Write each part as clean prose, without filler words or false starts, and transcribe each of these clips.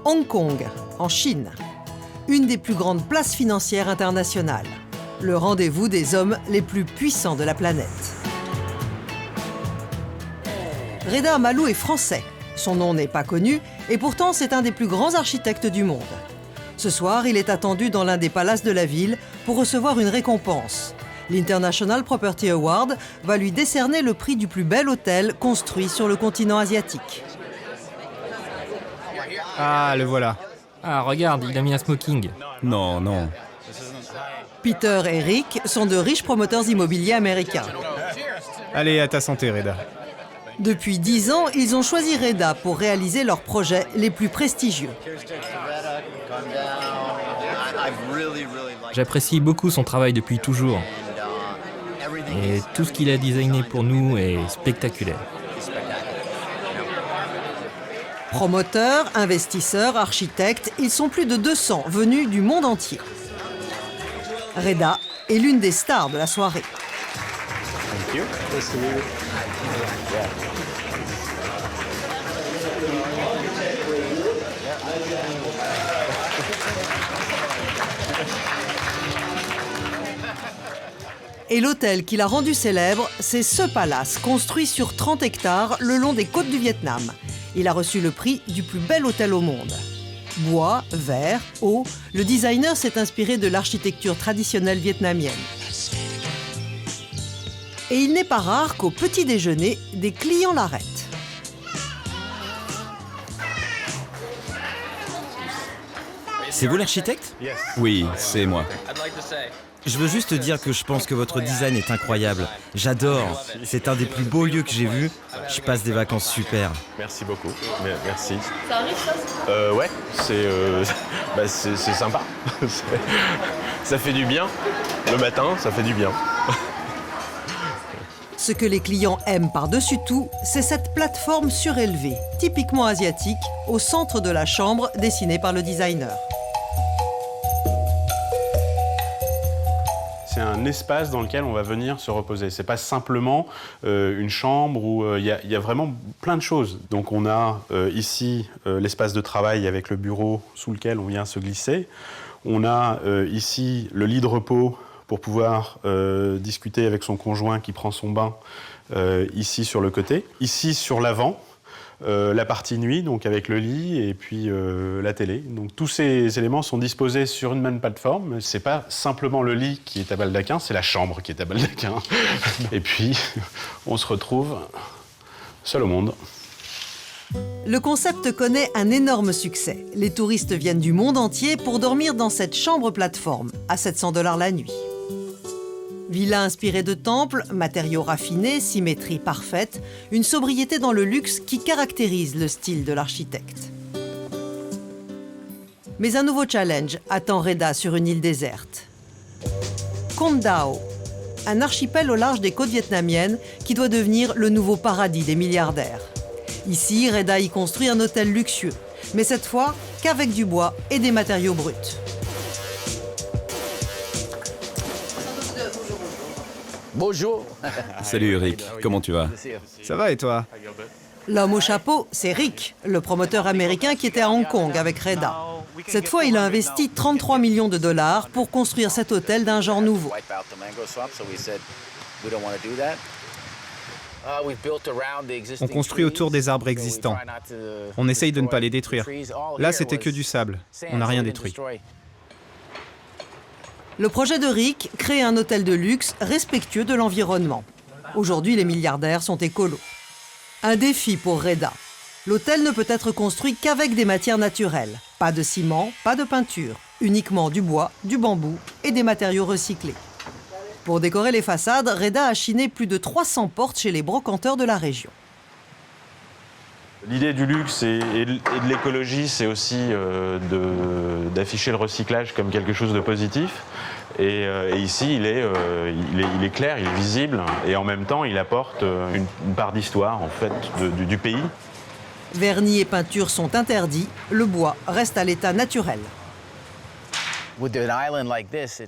Hong Kong, en Chine. Une des plus grandes places financières internationales. Le rendez-vous des hommes les plus puissants de la planète. Reda Amalou est français. Son nom n'est pas connu et pourtant c'est un des plus grands architectes du monde. Ce soir, il est attendu dans l'un des palaces de la ville pour recevoir une récompense. L'International Property Award va lui décerner le prix du plus bel hôtel construit sur le continent asiatique. Ah, le voilà. Ah, regarde, il a mis un smoking. Non, non. Peter et Rick sont de riches promoteurs immobiliers américains. Allez, à ta santé, Reda. Depuis 10 ans, ils ont choisi Reda pour réaliser leurs projets les plus prestigieux. J'apprécie beaucoup son travail depuis toujours. Et tout ce qu'il a designé pour nous est spectaculaire. Promoteurs, investisseurs, architectes, ils sont plus de 200 venus du monde entier. Reda est l'une des stars de la soirée. Thank you. Nice to meet you. Et l'hôtel qui l'a rendu célèbre, c'est ce palace, construit sur 30 hectares le long des côtes du Vietnam. Il a reçu le prix du plus bel hôtel au monde. Bois, verre, eau, le designer s'est inspiré de l'architecture traditionnelle vietnamienne. Et il n'est pas rare qu'au petit déjeuner, des clients l'arrêtent. C'est vous l'architecte ? Oui, c'est moi. Je veux juste dire que je pense que votre design est incroyable. J'adore. C'est un des plus beaux lieux que j'ai vus. Je passe des vacances super. Merci beaucoup. Merci. Ça arrive ça Ouais, c'est sympa. Ça fait du bien. Le matin, ça fait du bien. Ce que les clients aiment par-dessus tout, c'est cette plateforme surélevée, typiquement asiatique, au centre de la chambre dessinée par le designer. C'est un espace dans lequel on va venir se reposer. C'est pas simplement une chambre où il y a vraiment plein de choses. Donc on a ici l'espace de travail avec le bureau sous lequel on vient se glisser. On a ici le lit de repos pour pouvoir discuter avec son conjoint qui prend son bain ici sur le côté. Ici sur l'avant, la partie nuit, donc avec le lit et puis la télé. Donc tous ces éléments sont disposés sur une même plateforme. C'est pas simplement le lit qui est à baldaquin, c'est la chambre qui est à baldaquin. Et puis on se retrouve seul au monde. Le concept connaît un énorme succès. Les touristes viennent du monde entier pour dormir dans cette chambre plateforme, à 700 $ la nuit. Villa inspirée de temples, matériaux raffinés, symétrie parfaite, une sobriété dans le luxe qui caractérise le style de l'architecte. Mais un nouveau challenge attend Reda sur une île déserte. Con Dao, un archipel au large des côtes vietnamiennes qui doit devenir le nouveau paradis des milliardaires. Ici, Reda y construit un hôtel luxueux, mais cette fois qu'avec du bois et des matériaux bruts. Bonjour. Salut Eric, comment tu vas ? Ça va et toi ? L'homme au chapeau, c'est Rick, le promoteur américain qui était à Hong Kong avec Reda. Cette fois, il a investi 33 millions de $ pour construire cet hôtel d'un genre nouveau. On construit autour des arbres existants. On essaye de ne pas les détruire. Là, c'était que du sable. On n'a rien détruit. Le projet de Rick crée un hôtel de luxe respectueux de l'environnement. Aujourd'hui, les milliardaires sont écolos. Un défi pour Reda. L'hôtel ne peut être construit qu'avec des matières naturelles. Pas de ciment, pas de peinture. Uniquement du bois, du bambou et des matériaux recyclés. Pour décorer les façades, Reda a chiné plus de 300 portes chez les brocanteurs de la région. L'idée du luxe et de l'écologie, c'est aussi d'afficher le recyclage comme quelque chose de positif. Et ici, il est clair, il est visible, et en même temps, il apporte une part d'histoire en fait, du pays. Vernis et peinture sont interdits, le bois reste à l'état naturel.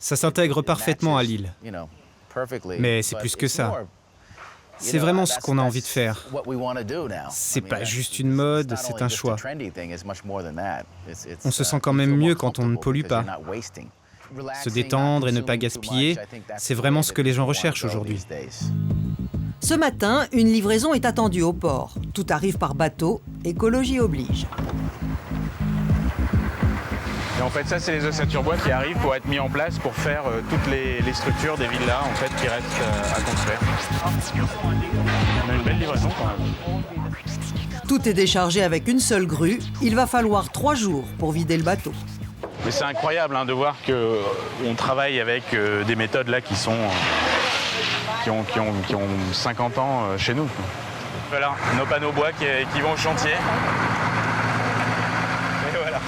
Ça s'intègre parfaitement à l'île. Mais c'est plus que ça. C'est vraiment ce qu'on a envie de faire. C'est pas juste une mode, c'est un choix. On se sent quand même mieux quand on ne pollue pas. Se détendre et ne pas gaspiller, c'est vraiment ce que les gens recherchent aujourd'hui. Ce matin, une livraison est attendue au port. Tout arrive par bateau, écologie oblige. Et en fait, ça, c'est les ossatures bois qui arrivent pour être mis en place pour faire toutes les structures des villas en fait, qui restent à construire. On a une belle livraison quand même. Tout est déchargé avec une seule grue. Il va falloir 3 jours pour vider le bateau. Mais c'est incroyable de voir qu'on travaille avec des méthodes là qui ont 50 ans chez nous. Voilà, nos panneaux bois qui vont au chantier. Et voilà.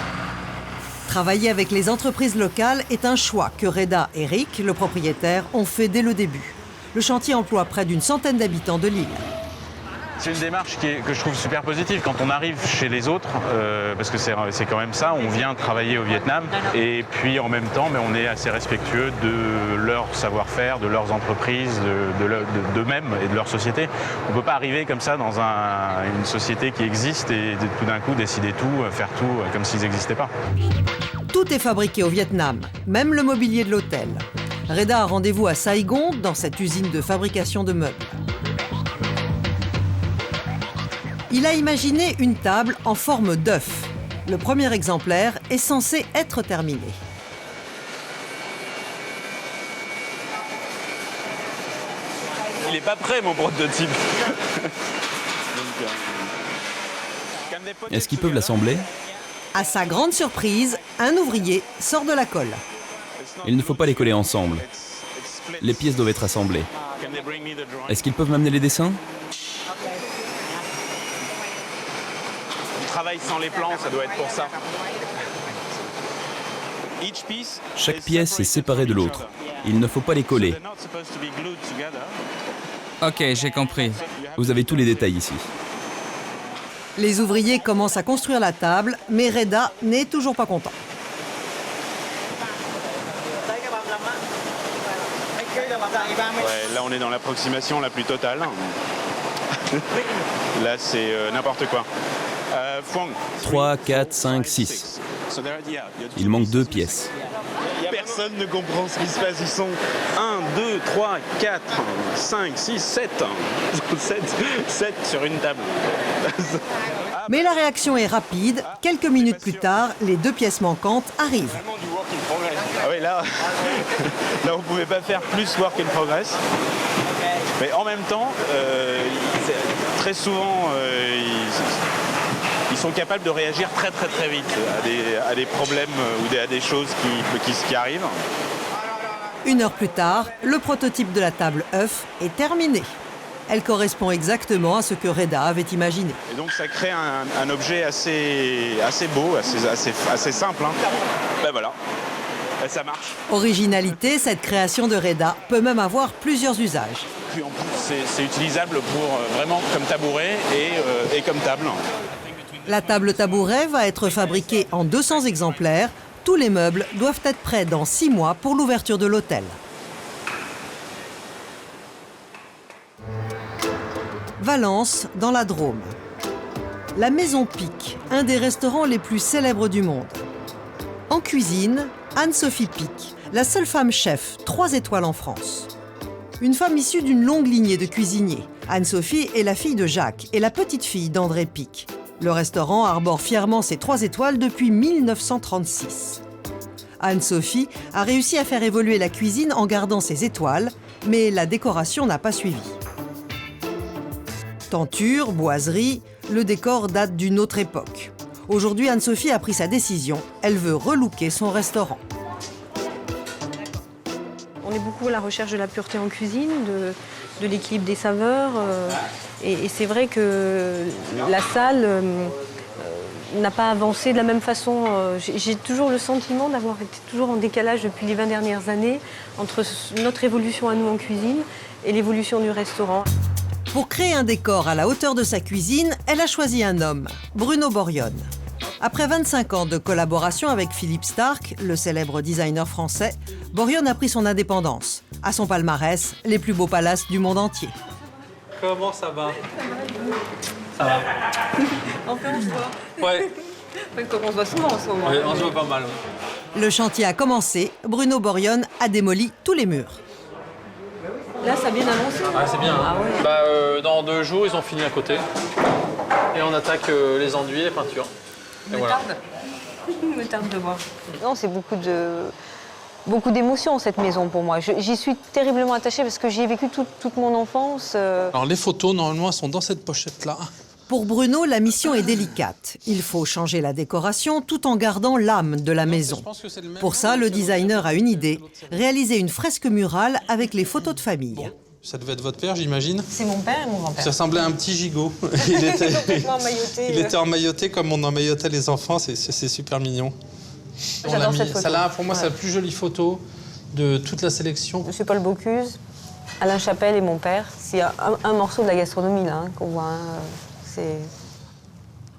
Travailler avec les entreprises locales est un choix que Reda et Rick, le propriétaire, ont fait dès le début. Le chantier emploie près d'une centaine d'habitants de l'île. C'est une démarche que je trouve super positive quand on arrive chez les autres, parce que c'est quand même ça, on vient travailler au Vietnam et puis en même temps on est assez respectueux de leur savoir-faire, de leurs entreprises, d'eux-mêmes et de leur société. On ne peut pas arriver comme ça dans une société qui existe et tout d'un coup décider tout, faire tout comme s'ils n'existaient pas. Tout est fabriqué au Vietnam, même le mobilier de l'hôtel. Reda a rendez-vous à Saigon, dans cette usine de fabrication de meubles. Il a imaginé une table en forme d'œuf. Le premier exemplaire est censé être terminé. Il n'est pas prêt, mon prototype. Est-ce qu'ils peuvent l'assembler? À sa grande surprise, un ouvrier sort de la colle. Il ne faut pas les coller ensemble. Les pièces doivent être assemblées. Est-ce qu'ils peuvent m'amener les dessins? On travaille sans les plans, ça doit être pour ça. Chaque pièce est séparée de l'autre. Il ne faut pas les coller. Ok, j'ai compris. Vous avez tous les détails ici. Les ouvriers commencent à construire la table, mais Reda n'est toujours pas content. Ouais, là, on est dans l'approximation la plus totale. Là, c'est n'importe quoi. 3, 4, 5, 6. Il manque 2 pièces. Personne ne comprend ce qui se passe. Ils sont 1, 2, 3, 4, 5, 6, 7. 7 sur une table. Mais la réaction est rapide. Quelques minutes plus tard, les 2 pièces manquantes arrivent. Ah oui, là, on ne pouvait pas faire plus work in progress. Mais en même temps, très souvent, ils sont capables de réagir très très très vite à des problèmes ou à des choses qui arrivent. 1 heure plus tard, le prototype de la table œuf est terminé. Elle correspond exactement à ce que Reda avait imaginé. Et donc ça crée un objet assez beau, assez simple. Hein. Ben voilà, ben ça marche. Originalité, cette création de Reda peut même avoir plusieurs usages. Puis en plus, c'est utilisable pour vraiment comme tabouret et comme table. La table tabouret va être fabriquée en 200 exemplaires. Tous les meubles doivent être prêts dans 6 mois pour l'ouverture de l'hôtel. Valence, dans la Drôme. La Maison Pic, un des restaurants les plus célèbres du monde. En cuisine, Anne-Sophie Pic, la seule femme chef, 3 étoiles en France. Une femme issue d'une longue lignée de cuisiniers. Anne-Sophie est la fille de Jacques et la petite-fille d'André Pic. Le restaurant arbore fièrement ses 3 étoiles depuis 1936. Anne-Sophie a réussi à faire évoluer la cuisine en gardant ses étoiles, mais la décoration n'a pas suivi. Tentures, boiseries, le décor date d'une autre époque. Aujourd'hui, Anne-Sophie a pris sa décision. Elle veut relooker son restaurant. On est beaucoup à la recherche de la pureté en cuisine, de l'équilibre des saveurs. Et c'est vrai que la salle n'a pas avancé de la même façon. J'ai toujours le sentiment d'avoir été toujours en décalage depuis les 20 dernières années entre notre évolution à nous en cuisine et l'évolution du restaurant. Pour créer un décor à la hauteur de sa cuisine, elle a choisi un homme, Bruno Borionne. Après 25 ans de collaboration avec Philippe Starck, le célèbre designer français, Borionne a pris son indépendance. À son palmarès, les plus beaux palaces du monde entier. comment ça va? Ça va. Enfin, on se voit. Ouais. On se voit souvent en ce moment. Ouais, on se voit pas mal. Le chantier a commencé. Bruno Borion a démoli tous les murs. Là, ça a bien avancé. Ah, c'est bien. Hein. Ah ouais. Dans 2 jours, ils ont fini à côté. Et on attaque les enduits et les peintures. Et voilà. Me tarde de voir. Non, c'est beaucoup d'émotions, cette maison, pour moi. J'y suis terriblement attachée parce que j'y ai vécu toute mon enfance. Alors, les photos, normalement, elles sont dans cette pochette-là. Pour Bruno, la mission est délicate. Il faut changer la décoration tout en gardant l'âme de la maison. Pour ça, le designer a une idée, réaliser une fresque murale avec les photos de famille. Bon, ça devait être votre père, j'imagine. C'est mon père et mon grand-père. Ça ressemblait à un petit gigot. Il était emmailloté comme on emmaillotait les enfants, c'est super mignon. J'adore cette photo. Celle-là, pour moi, c'est la plus jolie photo de toute la sélection. Monsieur Paul Bocuse, Alain Chapelle et mon père. C'est un morceau de la gastronomie, là, qu'on voit.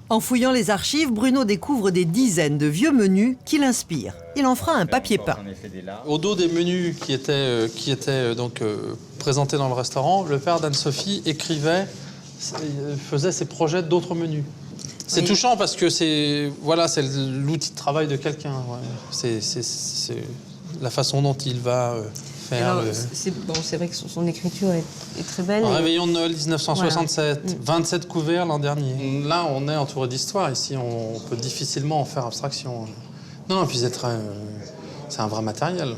En fouillant les archives, Bruno découvre des dizaines de vieux menus qui l'inspirent. Il en fera un papier peint. Au dos des menus qui étaient présentés dans le restaurant, le père d'Anne-Sophie faisait ses projets d'autres menus. C'est touchant parce que c'est l'outil de travail de quelqu'un. Ouais. C'est la façon dont il va faire. C'est vrai que son écriture est très belle. Réveillon de Noël 1967, voilà. 27 couverts l'an dernier. Là, on est entouré d'histoire. Ici, on peut difficilement en faire abstraction. Non, puis c'est un vrai matériel.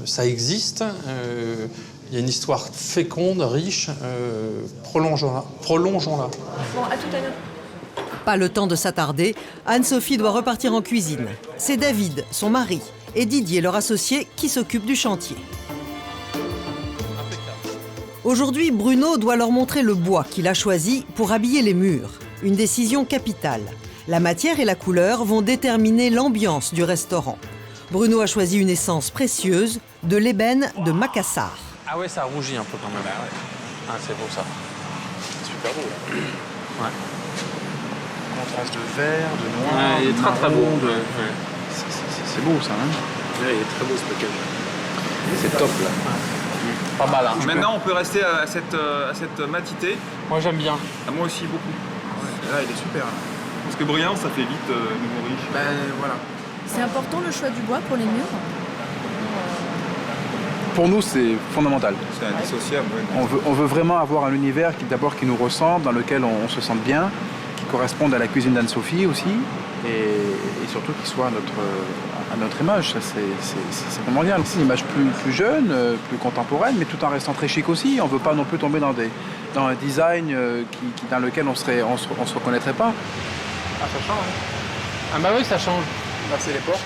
Ça existe. Il y a une histoire féconde, riche. Prolongeons-la. Bon, à tout à l'heure. Pas le temps de s'attarder, Anne-Sophie doit repartir en cuisine. C'est David, son mari, et Didier, leur associé, qui s'occupent du chantier. Aujourd'hui, Bruno doit leur montrer le bois qu'il a choisi pour habiller les murs. Une décision capitale. La matière et la couleur vont déterminer l'ambiance du restaurant. Bruno a choisi une essence précieuse, de l'ébène de Macassar. Ah ouais, ça rougit un peu quand même. Ah, c'est beau ça. Super beau. Ouais. Contraste de vert, de noir. Ouais, il est très très beau. Ouais. C'est beau ça, hein? Ouais, il est très beau ce package. C'est top là. Pas mal, hein. Maintenant, on peut rester à cette matité. Moi, j'aime bien. Ah, moi aussi, beaucoup. Ouais. Là, il est super. Là. Parce que brillant, ça fait vite nouveau riche. Ben voilà. C'est important le choix du bois pour les murs? Pour nous, c'est fondamental. C'est indissociable. Ouais. On veut vraiment avoir un univers qui nous ressemble, dans lequel on se sente bien, qui corresponde à la cuisine d'Anne-Sophie aussi, et surtout qui soit à notre image. C'est primordial. C'est une image plus jeune, plus contemporaine, mais tout en restant très chic aussi. On ne veut pas non plus tomber dans un design dans lequel on se reconnaîtrait pas. Ah, ça change. Ah bah oui, ça change. Là, c'est les portes.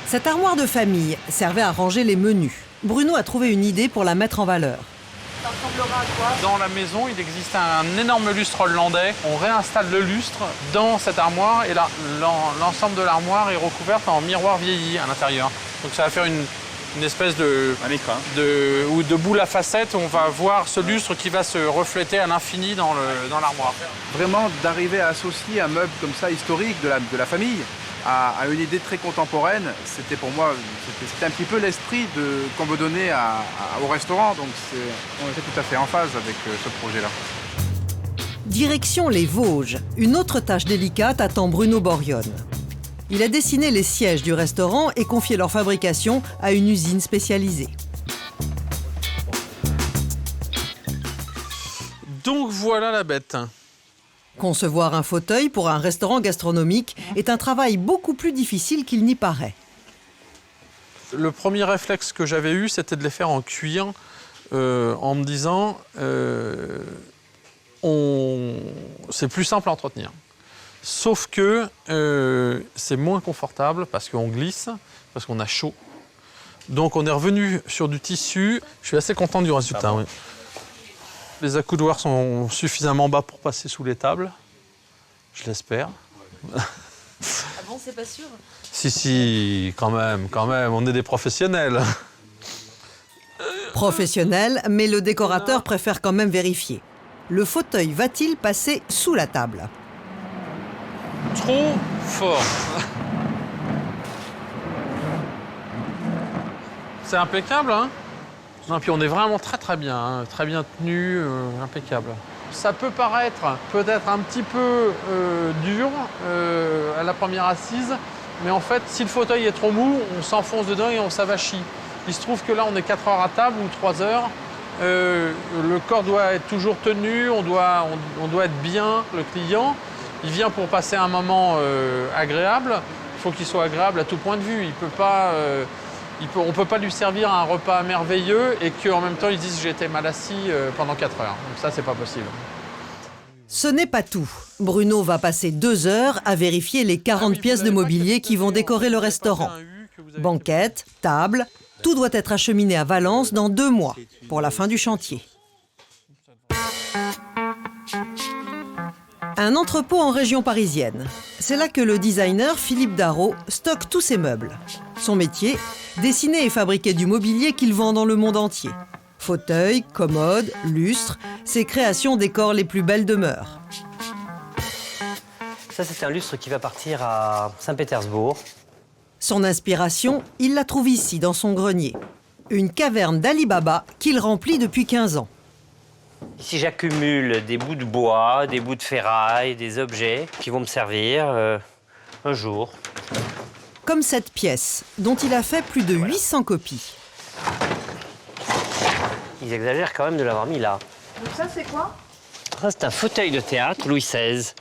Cette armoire de famille servait à ranger les menus. Bruno a trouvé une idée pour la mettre en valeur. Ça ressemblera à quoi? Dans la maison, il existe un énorme lustre hollandais. On réinstalle le lustre dans cette armoire et là, l'ensemble de l'armoire est recouverte en miroir vieilli à l'intérieur. Donc ça va faire une espèce de boule à facettes où on va voir ce lustre qui va se refléter à l'infini dans l'armoire. Vraiment d'arriver à associer un meuble comme ça historique de la famille à une idée très contemporaine, c'était pour moi c'était un petit peu l'esprit qu'on veut donner au restaurant. Donc on était tout à fait en phase avec ce projet-là. Direction les Vosges. Une autre tâche délicate attend Bruno Borion. Il a dessiné les sièges du restaurant et confié leur fabrication à une usine spécialisée. Donc voilà la bête. Concevoir un fauteuil pour un restaurant gastronomique est un travail beaucoup plus difficile qu'il n'y paraît. Le premier réflexe que j'avais eu, c'était de les faire en cuir, en me disant c'est plus simple à entretenir. Sauf que c'est moins confortable parce qu'on glisse, parce qu'on a chaud. Donc on est revenu sur du tissu. Je suis assez content du résultat. Oui. Les accoudoirs sont suffisamment bas pour passer sous les tables. Je l'espère. Ah bon, c'est pas sûr? Si, quand même, on est des professionnels. Professionnel, mais le décorateur préfère quand même vérifier. Le fauteuil va-t-il passer sous la table? Trop fort. C'est impeccable, hein? Non, puis on est vraiment très très bien, hein, très bien tenu, impeccable. Ça peut paraître peut-être un petit peu dur à la première assise, mais en fait, si le fauteuil est trop mou, on s'enfonce dedans et on s'avachit. Il se trouve que là, on est 4 heures à table ou 3 heures. Le corps doit être toujours tenu, on doit être bien, le client. Il vient pour passer un moment agréable. Il faut qu'il soit agréable à tout point de vue. On ne peut pas lui servir un repas merveilleux et qu'en même temps, il dise j'ai été mal assis pendant 4 heures. Donc ça, c'est pas possible. Ce n'est pas tout. Bruno va passer 2 heures à vérifier les 40 pièces de mobilier qui vont décorer le restaurant. Banquette, table, tout doit être acheminé à Valence dans 2 mois, pour la fin du chantier. Un entrepôt en région parisienne. C'est là que le designer Philippe Darro stocke tous ses meubles. Son métier, dessiner et fabriquer du mobilier qu'il vend dans le monde entier. Fauteuils, commodes, lustres, ses créations décorent les plus belles demeures. Ça, c'est un lustre qui va partir à Saint-Pétersbourg. Son inspiration, il la trouve ici, dans son grenier. Une caverne d'Ali Baba qu'il remplit depuis 15 ans. Ici, j'accumule des bouts de bois, des bouts de ferraille, des objets qui vont me servir un jour. Comme cette pièce, dont il a fait plus de 800 copies. Ils exagèrent quand même de l'avoir mis là. Donc ça, c'est quoi? Ça, c'est un fauteuil de théâtre, Louis XVI.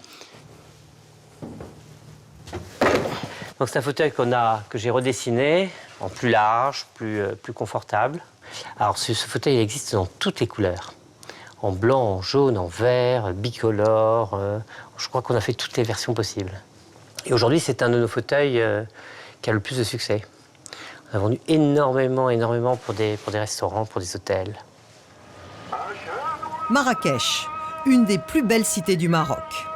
Donc c'est un fauteuil que j'ai redessiné en plus large, plus confortable. Alors ce fauteuil il existe dans toutes les couleurs. En blanc, en jaune, en vert, bicolore. Je crois qu'on a fait toutes les versions possibles. Et aujourd'hui, c'est un de nos fauteuils qui a le plus de succès. On a vendu énormément pour des restaurants, pour des hôtels. Marrakech, une des plus belles cités du Maroc.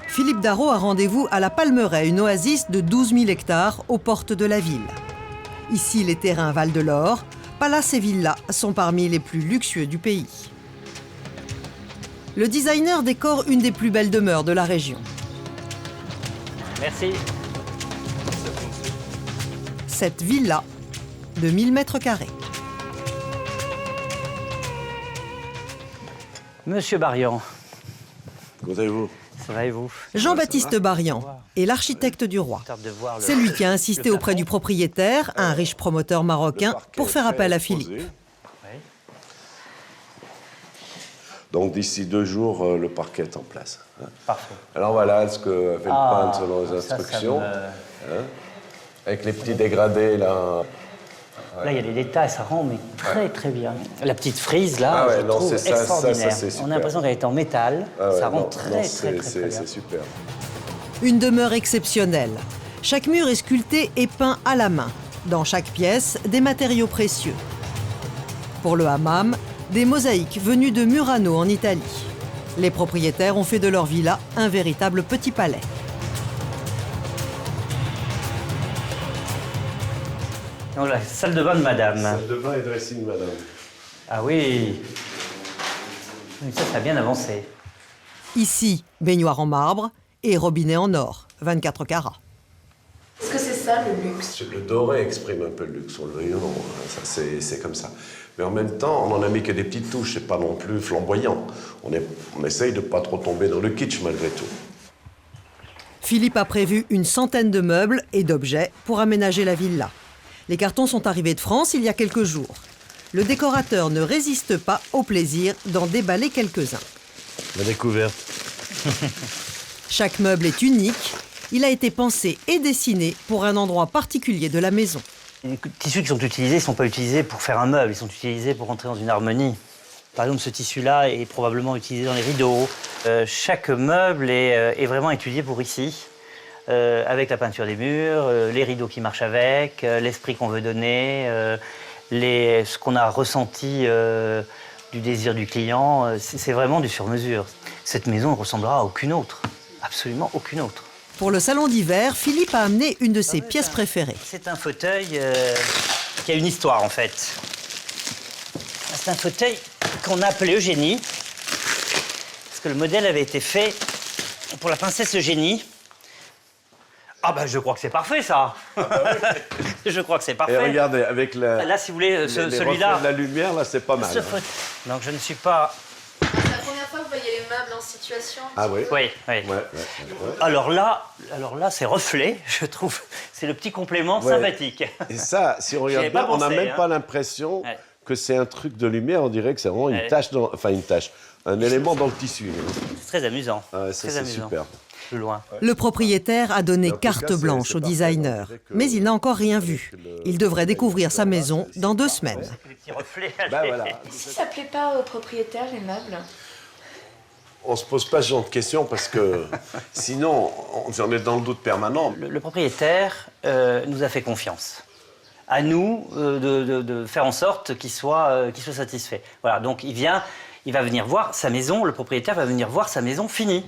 Philippe Darro a rendez-vous à la Palmeraie, une oasis de 12 000 hectares aux portes de la ville. Ici, les terrains valent de l'or. Palaces et villas sont parmi les plus luxueux du pays. Le designer décore une des plus belles demeures de la région. Merci. Cette villa de 1000 mètres carrés. Monsieur Barian. Comment allez-vous? Ça va et vous? Jean-Baptiste Barian est l'architecte du roi. C'est lui qui a insisté auprès du propriétaire, un riche promoteur marocain, pour faire appel à Philippe. Donc d'ici 2 jours, le parquet est en place. Parfait. Alors voilà ce que fait le peintre selon les instructions. Avec les petits dégradés là. Là, il y a des détails, ça rend mais très bien. La petite frise, là, je trouve extraordinaire. On a l'impression qu'elle est en métal. Ça rend très bien. C'est super. Une demeure exceptionnelle. Chaque mur est sculpté et peint à la main. Dans chaque pièce, des matériaux précieux. Pour le hammam, des mosaïques venues de Murano en Italie. Les propriétaires ont fait de leur villa un véritable petit palais. Donc la salle de bain de madame. Salle de bain et dressing, madame. Ah oui. Ça a bien avancé. Ici, baignoire en marbre et robinet en or, 24 carats. Est-ce que c'est ça le luxe? Le doré exprime un peu le luxe, on le veuille ou non, c'est comme ça. Mais en même temps, on n'en a mis que des petites touches, c'est pas non plus flamboyant. On essaye de ne pas trop tomber dans le kitsch malgré tout. Philippe a prévu une centaine de meubles et d'objets pour aménager la villa. Les cartons sont arrivés de France il y a quelques jours. Le décorateur ne résiste pas au plaisir d'en déballer quelques-uns. La découverte. Chaque meuble est unique. Il a été pensé et dessiné pour un endroit particulier de la maison. Les tissus qui sont utilisés ne sont pas utilisés pour faire un meuble, ils sont utilisés pour entrer dans une harmonie. Par exemple, ce tissu-là est probablement utilisé dans les rideaux. Chaque meuble est vraiment étudié pour ici. Avec la peinture des murs, les rideaux qui marchent avec, l'esprit qu'on veut donner, ce qu'on a ressenti du désir du client. C'est vraiment du sur-mesure. Cette maison ne ressemblera à aucune autre, absolument aucune autre. Pour le salon d'hiver, Philippe a amené une de ses pièces préférées. C'est un fauteuil qui a une histoire en fait. C'est un fauteuil qu'on a appelé Eugénie, parce que le modèle avait été fait pour la princesse Eugénie. Ah ben je crois que c'est parfait ça. Je crois que c'est parfait. Et regardez, avec là si vous voulez, celui-là... la lumière, là c'est pas mal. Donc je ne suis pas... C'est la première fois que vous voyez les meubles situation. Ah oui. Oui, oui. Alors là, c'est reflet, je trouve. C'est le petit complément sympathique. Et ça, si on regarde bien, on n'a même pas l'impression que c'est un truc de lumière. On dirait que c'est vraiment une tache, un élément dans le tissu. C'est très amusant. Ça, c'est super. De loin. Le propriétaire a donné carte blanche au designer, mais il n'a encore rien vu. Il devrait découvrir sa maison dans 2 semaines. Et si ça plaît pas au propriétaire, les meubles? On se pose pas ce genre de questions parce que sinon, on est dans le doute permanent. Le propriétaire nous a fait confiance. À nous de faire en sorte qu'il soit satisfait. Voilà, donc il va venir voir sa maison, le propriétaire va venir voir sa maison finie.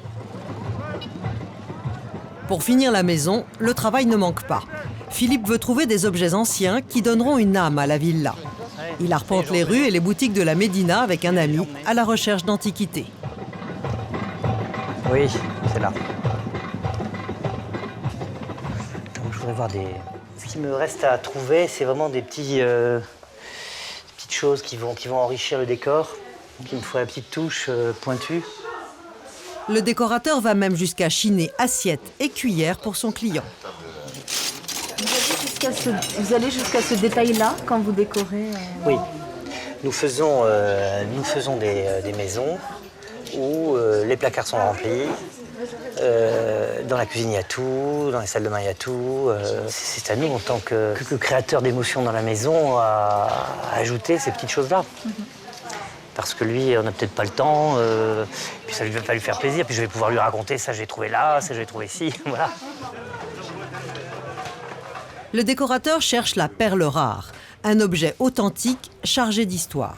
Pour finir la maison, le travail ne manque pas. Philippe veut trouver des objets anciens qui donneront une âme à la villa. Il arpente les rues et les boutiques de la Médina avec un ami à la recherche d'antiquités. Oui, c'est là. Donc, je voudrais voir des... Ce qui me reste à trouver, c'est vraiment des petites choses qui vont enrichir le décor. Donc, il me faut la petite touche pointue. Le décorateur va même jusqu'à chiner assiettes et cuillères pour son client. Vous allez jusqu'à ce détail-là quand vous décorez Oui. Nous faisons des maisons où les placards sont remplis. Dans la cuisine, il y a tout. Dans les salles de bain, il y a tout. C'est à nous, en tant que créateur d'émotions dans la maison, à ajouter ces petites choses-là. Parce que lui, on n'a peut-être pas le temps, puis ça ne va pas lui faire plaisir, puis je vais pouvoir lui raconter ça, j'ai trouvé là, ça, j'ai trouvé ici, voilà. Le décorateur cherche la perle rare, un objet authentique chargé d'histoire.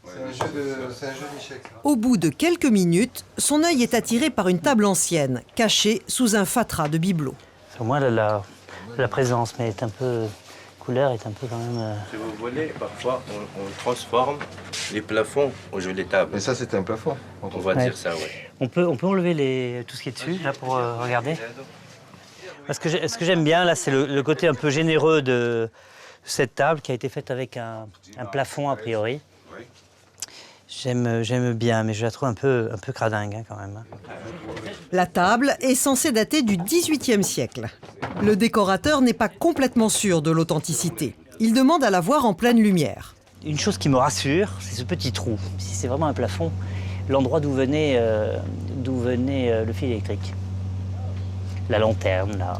C'est un jeu d'échecs. Au bout de quelques minutes, son œil est attiré par une table ancienne, cachée sous un fatras de bibelots. Au moins, la présence, mais est un peu... couleur est un peu quand même... Si vous voulez, parfois, on transforme les plafonds au jeu des tables. Mais ça, c'était un plafond. On va dire ça, oui. On peut enlever tout ce qui est dessus, là, pour regarder. Ce que j'aime bien, là, c'est le côté un peu généreux de cette table qui a été faite avec un plafond, a priori. J'aime bien, mais je la trouve un peu cradingue, quand même. La table est censée dater du XVIIIe siècle. Le décorateur n'est pas complètement sûr de l'authenticité. Il demande à la voir en pleine lumière. Une chose qui me rassure, c'est ce petit trou. Si c'est vraiment un plafond, l'endroit d'où venait le fil électrique. La lanterne, là.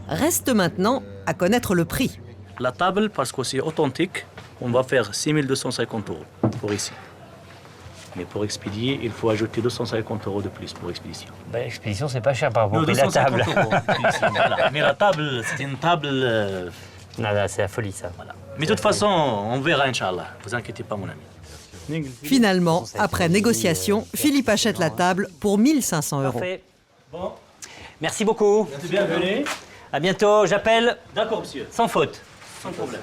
Reste maintenant à connaître le prix. La table, parce que c'est authentique, on va faire 6 250 € pour ici. Mais pour expédier, il faut ajouter 250 € de plus pour expédition. L'expédition, c'est pas cher par rapport à la table. Voilà. Mais la table, c'est une table... Non, c'est la folie, ça. Voilà. Mais de toute façon, on verra, Inch'Allah. Vous inquiétez pas, mon ami. Finalement, après négociation, Philippe achète la table pour 1 500 €. Parfait. Bon. Merci beaucoup. Bienvenue. À bientôt, j'appelle. D'accord, monsieur. Sans faute. Sans problème.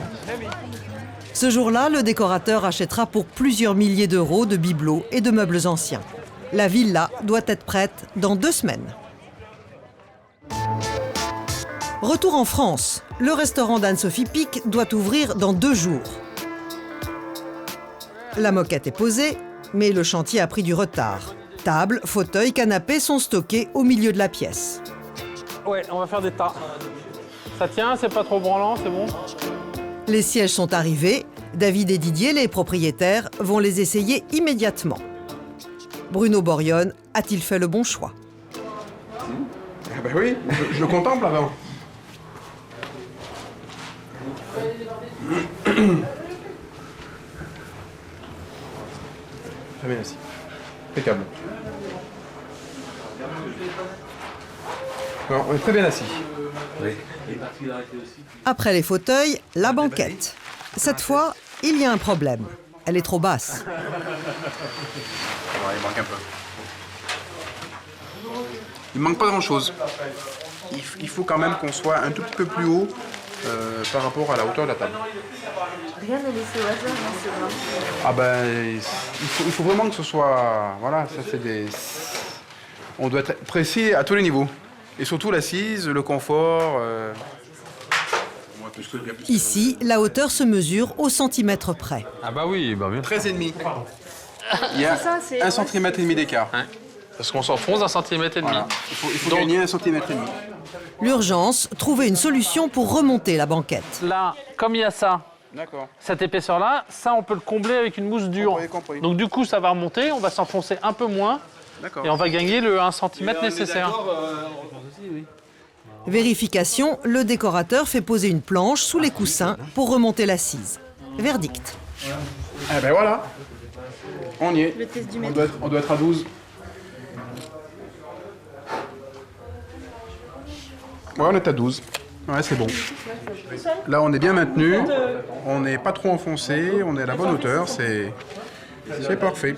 Ce jour-là, le décorateur achètera pour plusieurs milliers d'euros de bibelots et de meubles anciens. La villa doit être prête dans 2 semaines. Retour en France. Le restaurant d'Anne-Sophie Pic doit ouvrir dans 2 jours. La moquette est posée, mais le chantier a pris du retard. Table, fauteuils, canapés sont stockés au milieu de la pièce. Ouais, on va faire des tas. Ça tient, c'est pas trop branlant, c'est bon? Les sièges sont arrivés. David et Didier, les propriétaires, vont les essayer immédiatement. Bruno Borion a-t-il fait le bon choix? Ah ben oui, je le contemple avant. Très bien assis. Impeccable. Non, on est très bien assis. Oui. Après les fauteuils, la banquette. Cette fois, il y a un problème. Elle est trop basse. Ouais, il manque un peu. Il manque pas grand-chose. Il faut quand même qu'on soit un tout petit peu plus haut par rapport à la hauteur de la table. Rien n'est laissé au hasard, non, c'est vrai. Ah ben, il faut vraiment que ce soit... Voilà, ça c'est des... On doit être précis à tous les niveaux. Et surtout l'assise, le confort... Ici, la hauteur se mesure au centimètre près. Ah bah oui, bah bien. 13,5. Il y a C'est ça, c'est- 1,5 cm d'écart. Parce qu'on s'enfonce d'un centimètre et demi. Voilà. Il faut gagner 1,5 cm. L'urgence, trouver une solution pour remonter la banquette. Là, comme il y a ça, D'accord. cette épaisseur-là, ça, on peut le combler avec une mousse dure. Compris. Donc du coup, ça va remonter, on va s'enfoncer un peu moins D'accord. et on va gagner le 1 cm nécessaire. Vérification, le décorateur fait poser une planche sous les coussins pour remonter l'assise. Verdict. Eh ben voilà. On y est. Le test du On mètre. doit être à 12. Ouais, on est à 12. Ouais, c'est bon. Là, on est bien maintenu. On n'est pas trop enfoncé. On est à la bonne hauteur. C'est parfait.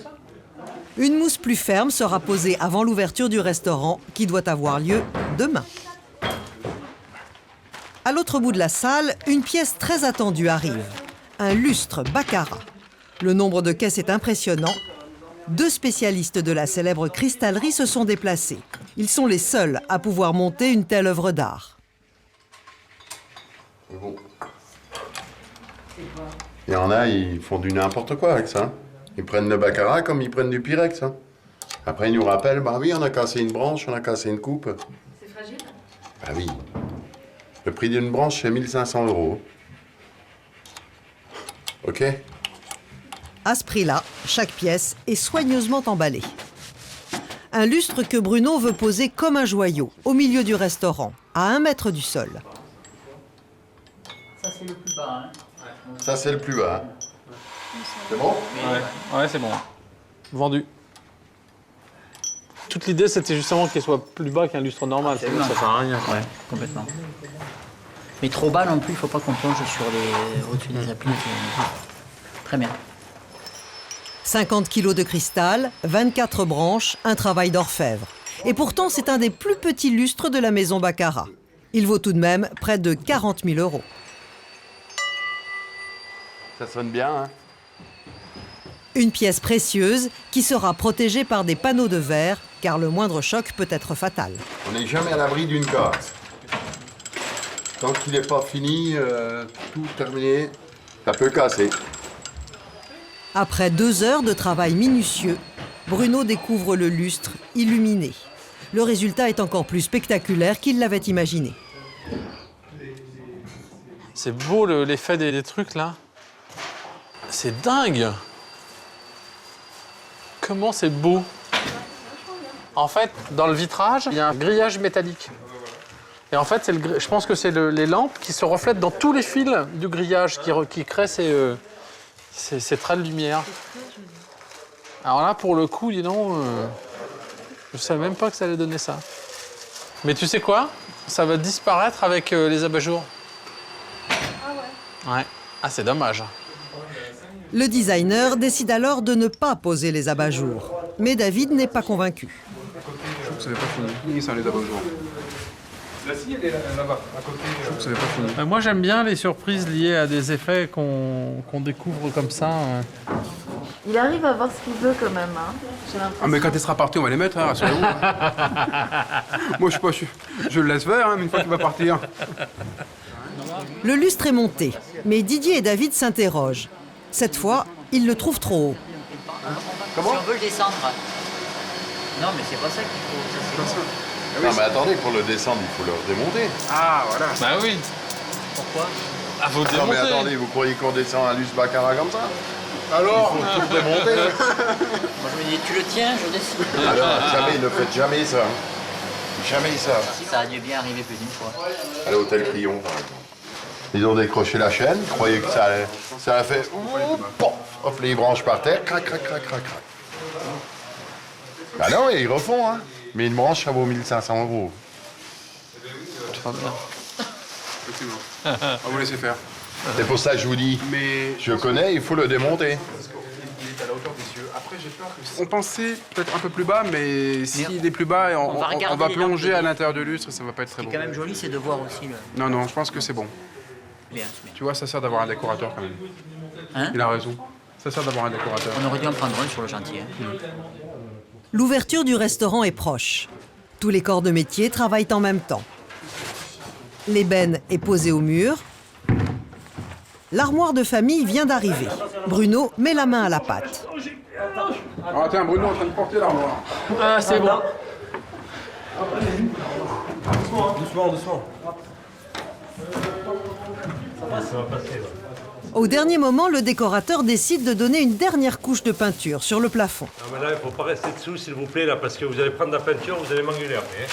Une mousse plus ferme sera posée avant l'ouverture du restaurant qui doit avoir lieu demain. À l'autre bout de la salle, une pièce très attendue arrive. Un lustre baccarat. Le nombre de caisses est impressionnant. 2 spécialistes de la célèbre cristallerie se sont déplacés. Ils sont les seuls à pouvoir monter une telle œuvre d'art. Bon. Il y en a, ils font du n'importe quoi avec ça. Ils prennent le baccarat comme ils prennent du pyrex. Hein. Après, ils nous rappellent, bah oui, on a cassé une branche, on a cassé une coupe. C'est fragile? Bah oui. Le prix d'une branche, c'est 1 500 €. OK? À ce prix-là, chaque pièce est soigneusement emballée. Un lustre que Bruno veut poser comme un joyau, au milieu du restaurant, à 1 mètre du sol. Ça, c'est le plus bas. Hein. Ça, c'est le plus bas. C'est bon? Ouais, c'est bon. Vendu. Toute l'idée, c'était justement qu'il soit plus bas qu'un lustre normal. Sinon, ça sert à rien. Ouais, complètement. Mais trop bas non plus, il ne faut pas qu'on plonge sur les au-dessus des appliques. Très bien. 50 kilos de cristal, 24 branches, un travail d'orfèvre. Et pourtant, c'est un des plus petits lustres de la maison Baccarat. Il vaut tout de même près de 40 000 €. Ça sonne bien, hein? Une pièce précieuse qui sera protégée par des panneaux de verre, car le moindre choc peut être fatal. On n'est jamais à l'abri d'une casse. Tant qu'il n'est pas fini, tout terminé, ça peut casser. Après 2 heures de travail minutieux, Bruno découvre le lustre illuminé. Le résultat est encore plus spectaculaire qu'il l'avait imaginé. C'est beau l'effet des trucs là. C'est dingue. Comment c'est beau. En fait, dans le vitrage, il y a un grillage métallique. Et en fait, je pense que c'est les lampes qui se reflètent dans tous les fils du grillage qui créent ces traits de lumière. Alors là, pour le coup, dis donc, je ne savais même pas que ça allait donner ça. Mais tu sais quoi? Ça va disparaître avec les abat-jours. Ah ouais? Ouais. Ah, c'est dommage. Le designer décide alors de ne pas poser les abat-jours. Mais David n'est pas convaincu. Je trouve que ça n'est pas fini, ça, les abat-jours. La scie, elle est là-bas, à côté. Je trouve que ça n'est pas fini. Moi, j'aime bien les surprises liées à des effets qu'on découvre comme ça. Il arrive à voir ce qu'il veut quand même. Hein. J'ai l'impression. Ah, mais quand il sera parti, on va les mettre, hein, rassurez-vous. Moi, je le laisse faire, hein, mais une fois qu'il va partir. Le lustre est monté, mais Didier et David s'interrogent. Cette fois, ils le trouvent trop haut. Comment? Si on veut le descendre. Non, mais c'est pas ça qu'il faut. Ça, c'est Non, mais attendez, pour le descendre, il faut le démonter. Ah, voilà. Bah oui. Pourquoi? Ah, faut le Non, démonter. mais attendez, vous croyez qu'on descend un lustre Baccarat comme ça? Alors, il faut tout démonter. Moi, je me dis, tu le tiens, je descends. Alors, jamais, ne faites jamais ça. Jamais ça. Ça a dû bien arriver plus d'une fois. À l'hôtel Crillon, par exemple. Ils ont décroché la chaîne, ils croyaient que ça a fait... Hop, les branches par terre, crac, crac, crac, crac, crac. Bah non, ils refont, hein. Mais une branche, ça vaut 1 500 €. Effectivement. On va vous laisser faire. C'est pour ça que je vous dis, je connais, il faut le démonter. Il est à la hauteur des yeux. Après, j'ai peur que... On pensait peut-être un peu plus bas, mais s'il est plus bas, on va plonger à l'intérieur du lustre, ça va pas être très beau. Ce qui est quand même joli, c'est de voir aussi le... Non, non, je pense que c'est bon. Bien. Tu vois, ça sert d'avoir un décorateur quand même. Hein? Il a raison. Ça sert d'avoir un décorateur. On aurait dû en prendre un sur le chantier. Hein. L'ouverture du restaurant est proche. Tous les corps de métier travaillent en même temps. L'ébène est posée au mur. L'armoire de famille vient d'arriver. Bruno met la main à la pâte. Ah tiens, Bruno est en train de porter l'armoire. Ah, c'est bon. Doucement, doucement. Ça va passer, là. Au dernier moment, le décorateur décide de donner une dernière couche de peinture sur le plafond. Non, mais là, il ne faut pas rester dessous, s'il vous plaît, là, parce que vous allez prendre la peinture, vous allez m'engueuler après.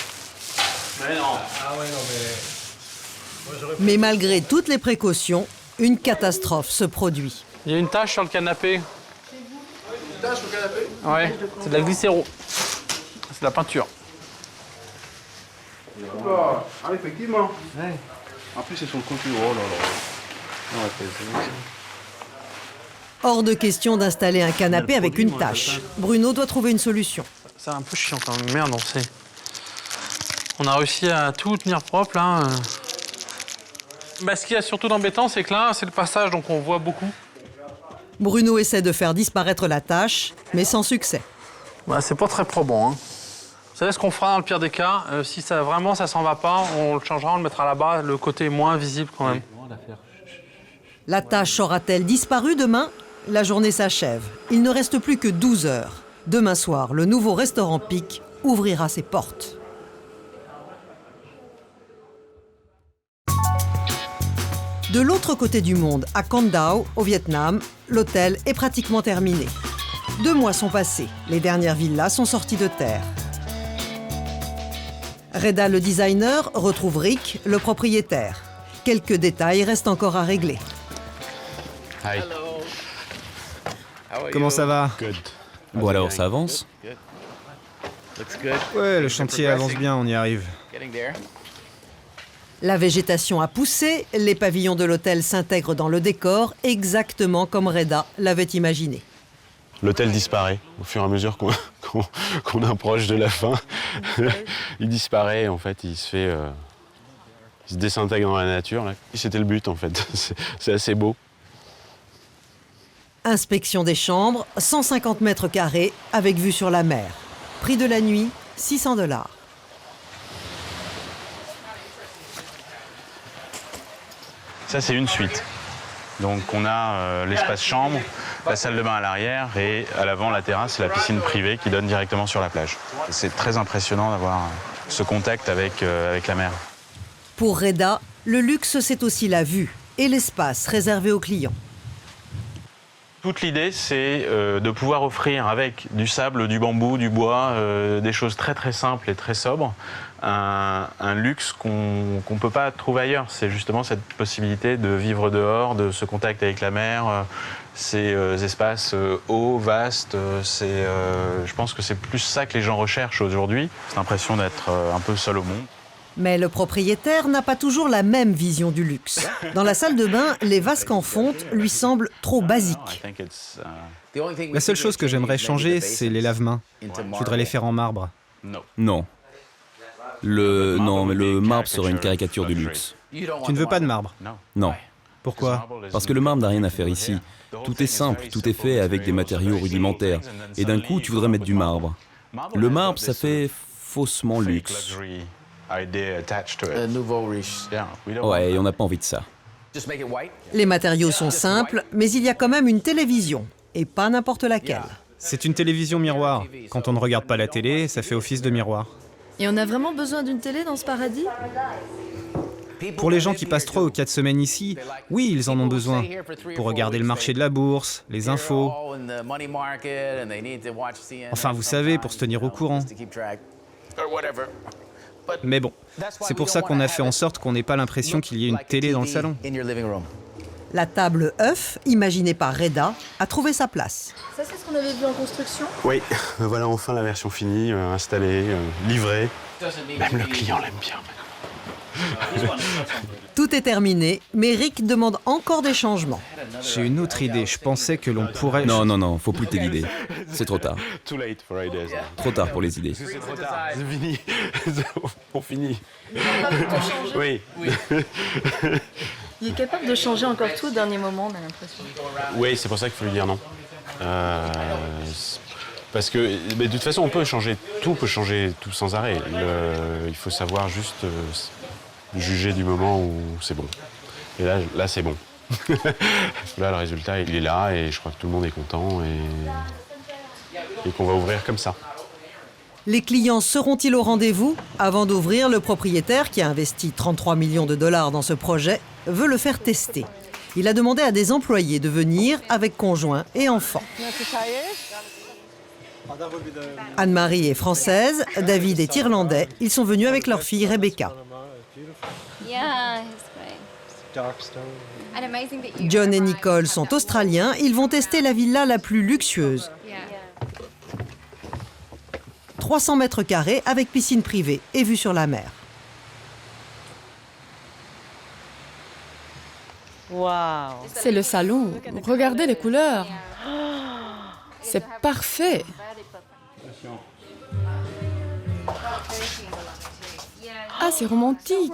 Mais non. Ah ouais, non, mais... Mais malgré toutes les précautions, une catastrophe se produit. Il y a une tache sur le canapé. Une tache au canapé? Ouais, c'est de la glycéro. C'est de la peinture. Oula. Ah, effectivement. Ouais. En plus, c'est sur le côté. Oh là là. Non, Hors de question d'installer un canapé avec une tache. Bruno doit trouver une solution. C'est un peu chiant quand même. Merde, on a réussi à tout tenir propre là. Bah, ce qu'il y a surtout d'embêtant, c'est que là, c'est le passage, donc on voit beaucoup. Bruno essaie de faire disparaître la tache, mais sans succès. Bah, c'est pas très probant. Hein. Vous savez ce qu'on fera dans le pire des cas? Si ça vraiment ça s'en va pas, on le changera, on le mettra là-bas. Le côté est moins visible quand même. La tache aura-t-elle disparu demain? La journée s'achève. Il ne reste plus que 12 heures. Demain soir, le nouveau restaurant Pic ouvrira ses portes. De l'autre côté du monde, à Con Dao, au Vietnam, l'hôtel est pratiquement terminé. 2 mois sont passés. Les dernières villas sont sorties de terre. Reda, le designer, retrouve Rick, le propriétaire. Quelques détails restent encore à régler. Hi. Comment ça va? Bon alors, ça avance? Ouais, le chantier avance bien, on y arrive. La végétation a poussé, les pavillons de l'hôtel s'intègrent dans le décor, exactement comme Reda l'avait imaginé. L'hôtel disparaît au fur et à mesure qu'on approche de la fin. Il disparaît, en fait, il se désintègre dans la nature. C'était le but, en fait. C'est assez beau. Inspection des chambres, 150 mètres carrés avec vue sur la mer. Prix de la nuit, $600. Ça, c'est une suite. Donc, on a l'espace chambre, la salle de bain à l'arrière et à l'avant, la terrasse et la piscine privée qui donne directement sur la plage. C'est très impressionnant d'avoir ce contact avec la mer. Pour Reda, le luxe, c'est aussi la vue et l'espace réservé aux clients. Toute l'idée, c'est de pouvoir offrir avec du sable, du bambou, du bois, des choses très très simples et très sobres, un luxe qu'on ne peut pas trouver ailleurs. C'est justement cette possibilité de vivre dehors, de ce contact avec la mer, ces espaces hauts, vastes. Je pense que c'est plus ça que les gens recherchent aujourd'hui. C'est l'impression d'être un peu seul au monde. Mais le propriétaire n'a pas toujours la même vision du luxe. Dans la salle de bain, les vasques en fonte lui semblent trop basiques. La seule chose que j'aimerais changer, c'est les lave-mains. Je voudrais les faire en marbre. Non. Non, mais le marbre serait une caricature du luxe. Tu ne veux pas de marbre? Non. Pourquoi? Parce que le marbre n'a rien à faire ici. Tout est simple, tout est fait avec des matériaux rudimentaires. Et d'un coup, tu voudrais mettre du marbre. Le marbre, ça fait faussement luxe. Nouveau riche. Ouais, et on n'a pas envie de ça. Les matériaux sont simples, mais il y a quand même une télévision, et pas n'importe laquelle. C'est une télévision miroir. Quand on ne regarde pas la télé, ça fait office de miroir. Et on a vraiment besoin d'une télé dans ce paradis? Pour les gens qui passent 3 ou 4 semaines ici, oui, ils en ont besoin. Pour regarder le marché de la bourse, les infos. Enfin, vous savez, pour se tenir au courant. Mais bon, c'est pour ça qu'on a fait en sorte qu'on n'ait pas l'impression qu'il y ait une télé dans le salon. La table œuf, imaginée par Reda, a trouvé sa place. Ça, c'est ce qu'on avait vu en construction? Oui, voilà enfin la version finie, installée, livrée. Même le client l'aime bien. Tout est terminé, mais Rick demande encore des changements. J'ai une autre idée, je pensais que l'on pourrait... Non, faut plus tes idées. C'est trop tard. Trop tard pour les idées. C'est trop tard, c'est fini. On finit. Oui. Il est capable de changer encore tout au dernier moment, on a l'impression. Oui, c'est pour ça qu'il faut lui dire non. Parce que mais de toute façon, on peut changer tout sans arrêt. Il faut savoir juste juger du moment où c'est bon. Et là c'est bon. Là, le résultat, il est là et je crois que tout le monde est content. Et et qu'on va ouvrir comme ça. Les clients seront-ils au rendez-vous? Avant d'ouvrir, le propriétaire, qui a investi 33 millions de dollars dans ce projet, veut le faire tester. Il a demandé à des employés de venir avec conjoints et enfants. Anne-Marie est française, David est irlandais. Ils sont venus avec leur fille Rebecca. John et Nicole sont australiens. Ils vont tester la villa la plus luxueuse. 300 mètres carrés avec piscine privée et vue sur la mer. Wow. C'est le salon. Regardez les couleurs. C'est parfait. Ah, c'est romantique.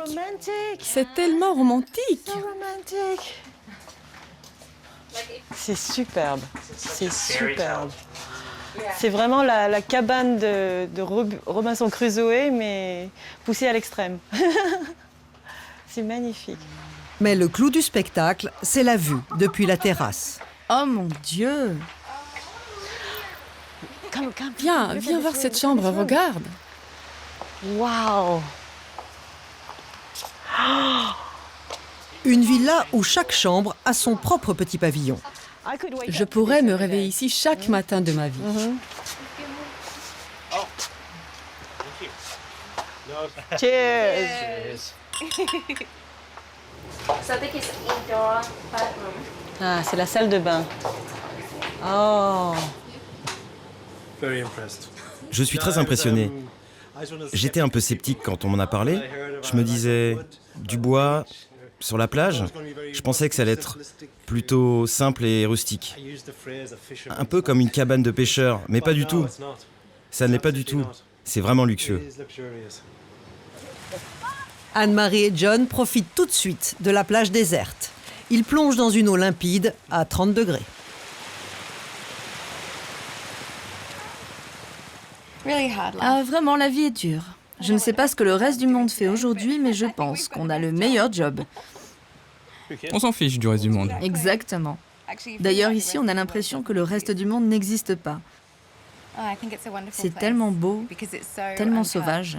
C'est tellement romantique. C'est superbe. C'est superbe. C'est vraiment la cabane de Robinson Crusoe, mais poussée à l'extrême. C'est magnifique. Mais le clou du spectacle, c'est la vue depuis la terrasse. Oh mon Dieu! Viens voir cette chambre, regarde. Waouh! Une villa où chaque chambre a son propre petit pavillon. Je pourrais me réveiller ici chaque matin de ma vie. Cheers! Ah, c'est la salle de bain. Oh! Je suis très impressionné. J'étais un peu sceptique quand on m'en a parlé. Je me disais, du bois, sur la plage, je pensais que ça allait être plutôt simple et rustique. Un peu comme une cabane de pêcheur, mais pas du tout. Ça ne l'est pas du tout. C'est vraiment luxueux. Anne-Marie et John profitent tout de suite de la plage déserte. Ils plongent dans une eau limpide à 30 degrés. Ah, vraiment, la vie est dure. Je ne sais pas ce que le reste du monde fait aujourd'hui, mais je pense qu'on a le meilleur job. On s'en fiche du reste du monde. Exactement. D'ailleurs, ici, on a l'impression que le reste du monde n'existe pas. C'est tellement beau, tellement sauvage.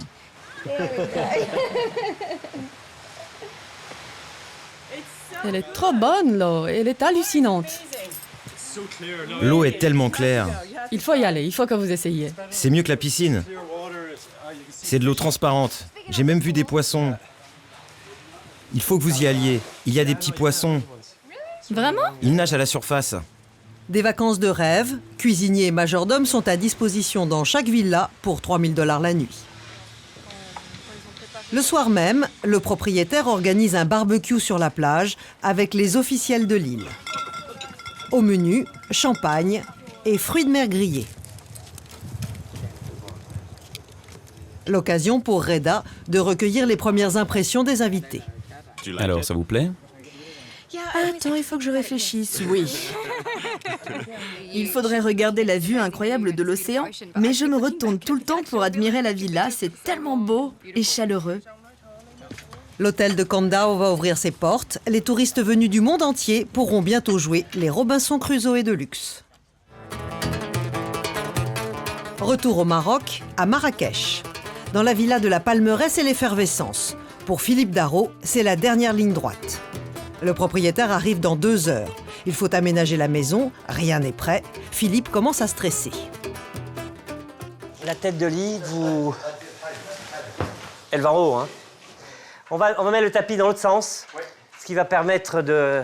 Elle est trop bonne, l'eau. Elle est hallucinante. L'eau est tellement claire. Il faut y aller, il faut que vous essayiez. C'est mieux que la piscine. C'est de l'eau transparente. J'ai même vu des poissons. Il faut que vous y alliez. Il y a des petits poissons. Vraiment? Ils nagent à la surface. Des vacances de rêve, cuisiniers et majordomes sont à disposition dans chaque villa pour 3 000 $ la nuit. Le soir même, le propriétaire organise un barbecue sur la plage avec les officiels de l'île. Au menu, champagne et fruits de mer grillés. L'occasion pour Reda de recueillir les premières impressions des invités. Alors, ça vous plaît? Attends, il faut que je réfléchisse. Oui. Il faudrait regarder la vue incroyable de l'océan, mais je me retourne tout le temps pour admirer la villa. C'est tellement beau et chaleureux. L'hôtel de Kandao va ouvrir ses portes. Les touristes venus du monde entier pourront bientôt jouer les Robinson Crusoe de luxe. Retour au Maroc, à Marrakech. Dans la villa de la Palmeraie, c'est l'effervescence. Pour Philippe Darro, c'est la dernière ligne droite. Le propriétaire arrive dans 2 heures. Il faut aménager la maison, rien n'est prêt. Philippe commence à stresser. La tête de lit, elle va en haut, hein. On va mettre le tapis dans l'autre sens, ce qui va permettre de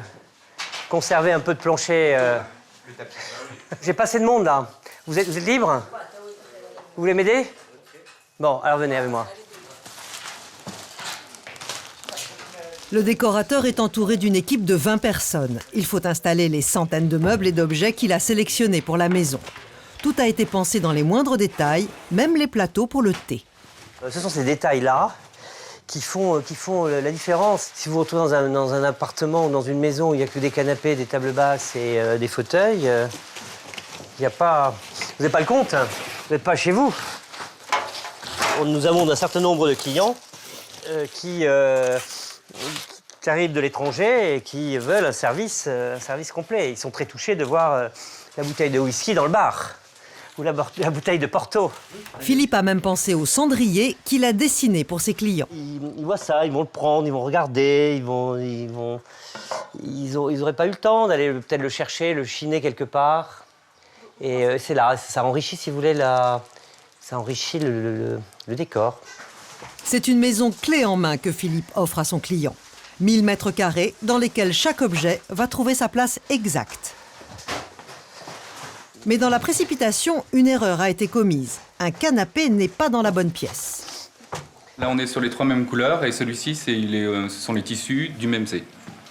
conserver un peu de plancher. J'ai pas assez de monde, là. Vous êtes libre? Vous voulez m'aider? Bon, alors venez avec moi. Le décorateur est entouré d'une équipe de 20 personnes. Il faut installer les centaines de meubles et d'objets qu'il a sélectionnés pour la maison. Tout a été pensé dans les moindres détails, même les plateaux pour le thé. Ce sont ces détails-là qui font la différence. Si vous vous retrouvez dans un appartement ou dans une maison où il n'y a que des canapés, des tables basses et des fauteuils, il n'y a pas... Vous n'avez pas le compte, hein. Vous n'êtes pas chez vous. Nous avons un certain nombre de clients qui arrivent de l'étranger et qui veulent un service complet. Ils sont très touchés de voir la bouteille de whisky dans le bar. Ou la bouteille de Porto. Philippe a même pensé au cendrier qu'il a dessiné pour ses clients. Ils voient ça, ils vont le prendre, ils vont regarder, ils auraient pas eu le temps d'aller peut-être le chercher, le chiner quelque part. Et c'est là, ça enrichit, si vous voulez, ça enrichit le décor. C'est une maison clé en main que Philippe offre à son client. 1000 mètres carrés dans lesquels chaque objet va trouver sa place exacte. Mais dans la précipitation, une erreur a été commise. Un canapé n'est pas dans la bonne pièce. Là, on est sur les 3 mêmes couleurs et celui-ci, ce sont les tissus du même C.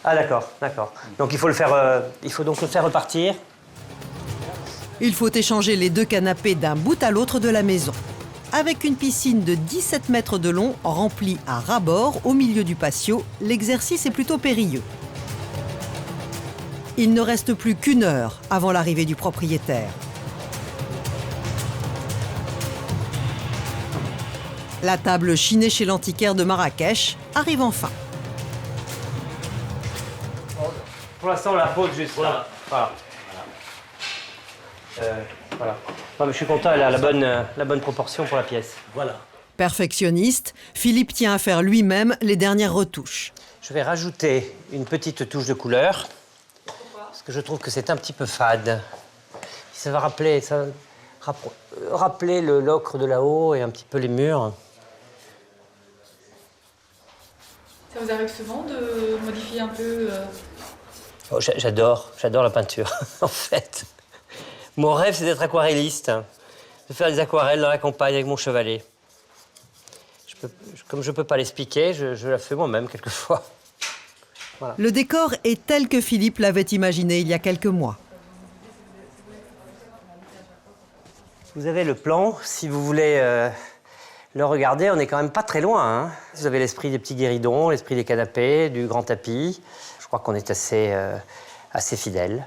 Ah d'accord, d'accord. Donc il faut donc le faire repartir. Il faut échanger les 2 canapés d'un bout à l'autre de la maison. Avec une piscine de 17 mètres de long remplie à ras-bord au milieu du patio, l'exercice est plutôt périlleux. Il ne reste plus qu'1 heure avant l'arrivée du propriétaire. La table chinée chez l'antiquaire de Marrakech arrive enfin. Pour l'instant, on la pose juste là. Voilà. Voilà. Non, mais je suis content, elle a la bonne proportion pour la pièce. Voilà. Perfectionniste, Philippe tient à faire lui-même les dernières retouches. Je vais rajouter une petite touche de couleur. Parce que je trouve que c'est un petit peu fade. Ça va rappeler l'ocre de là-haut et un petit peu les murs. Ça vous arrive souvent de modifier un peu Oh, j'adore la peinture, en fait. Mon rêve, c'est d'être aquarelliste, de faire des aquarelles dans la campagne avec mon chevalet. Comme je ne peux pas l'expliquer, je la fais moi-même quelquefois. Voilà. Le décor est tel que Philippe l'avait imaginé il y a quelques mois. Vous avez le plan, si vous voulez le regarder, on n'est quand même pas très loin. Hein. Vous avez l'esprit des petits guéridons, l'esprit des canapés, du grand tapis. Je crois qu'on est assez fidèles.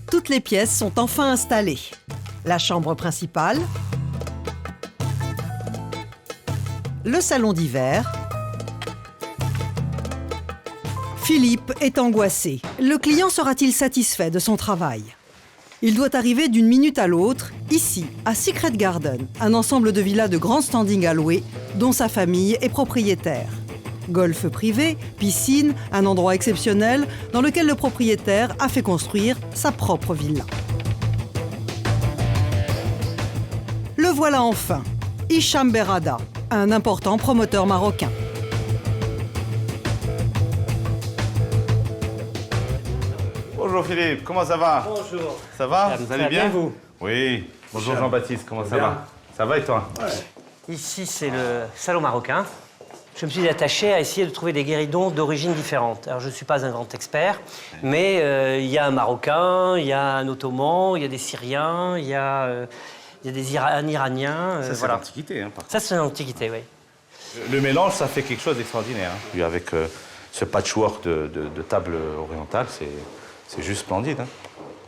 Toutes les pièces sont enfin installées. La chambre principale, le salon d'hiver. Philippe est angoissé. Le client sera-t-il satisfait de son travail? Il doit arriver d'une minute à l'autre, ici, à Secret Garden, un ensemble de villas de grand standing à louer, dont sa famille est propriétaire. Golf privé, piscine, un endroit exceptionnel dans lequel le propriétaire a fait construire sa propre villa. Le voilà enfin, Hicham Berrada, un important promoteur marocain. Bonjour Philippe, comment ça va? Bonjour. Ça va? Vous allez bien vous? Oui. Bonjour Jean-Baptiste, comment ça va? Ça va et toi? Ouais. Ici, c'est le salon marocain. Je me suis attaché à essayer de trouver des guéridons d'origines différentes. Alors, je ne suis pas un grand expert, mais il y a un Marocain, il y a un Ottoman, il y a des Syriens, il y a un Iranien. Ça, c'est voilà. l'Antiquité. Hein, ça, c'est l'Antiquité, oui. Le mélange, ça fait quelque chose d'extraordinaire. Hein. Puis avec ce patchwork de table orientale, c'est juste splendide. Hein.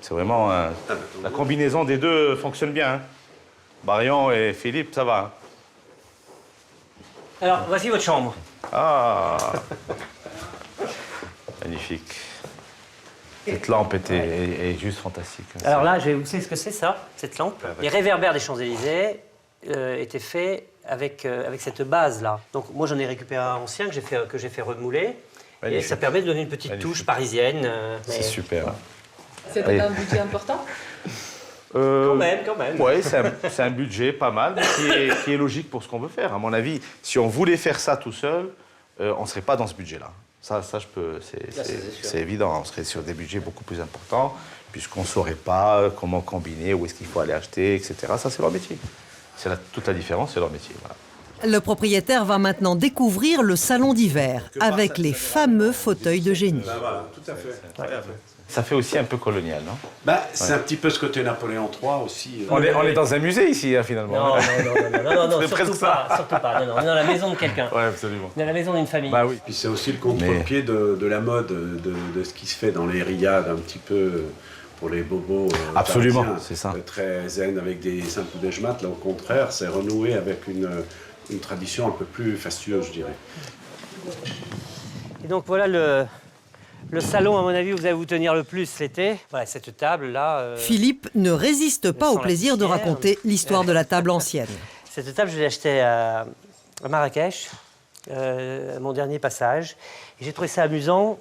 C'est vraiment... la combinaison des deux fonctionne bien. Hein. Marion et Philippe, ça va. Hein. Alors, voici votre chambre. Ah. Magnifique. Cette lampe est juste fantastique. Alors là, vous savez ce que c'est, ça, cette lampe? Les réverbères des Champs-Élysées étaient faits avec cette base-là. Donc, moi, j'en ai récupéré un ancien que j'ai fait remouler. Magnifique. Et ça permet de donner une petite touche parisienne. C'est super. C'était un budget important? Quand même. Oui, c'est un budget pas mal, qui est logique pour ce qu'on veut faire. À mon avis, si on voulait faire ça tout seul, on ne serait pas dans ce budget-là. Ça c'est évident. On serait sur des budgets beaucoup plus importants, puisqu'on ne saurait pas comment combiner, où est-ce qu'il faut aller acheter, etc. Ça, c'est leur métier. Toute la différence, c'est leur métier. Voilà. Le propriétaire va maintenant découvrir le salon d'hiver, avec les fameux fauteuils de génie. Voilà, tout à fait. Ça fait aussi un peu colonial, non? C'est un petit peu ce côté Napoléon III aussi. On est dans un musée ici, hein, finalement. Non, surtout pas. Non, on est dans la maison de quelqu'un. Oui, absolument. Dans la maison d'une famille. Bah oui. Puis c'est aussi le contre-pied de la mode, de ce qui se fait dans les riades, un petit peu pour les bobos. Absolument, parisiens, c'est ça. Très zen avec des simples déjemates. Là, au contraire, c'est renoué avec une tradition un peu plus fastueuse, je dirais. Et donc voilà Le salon, à mon avis, où vous allez vous tenir le plus l'été. Voilà, cette table-là. Philippe ne résiste pas au plaisir de raconter l'histoire de la table ancienne. Cette table, je l'ai achetée à Marrakech, mon dernier passage. Et j'ai trouvé ça amusant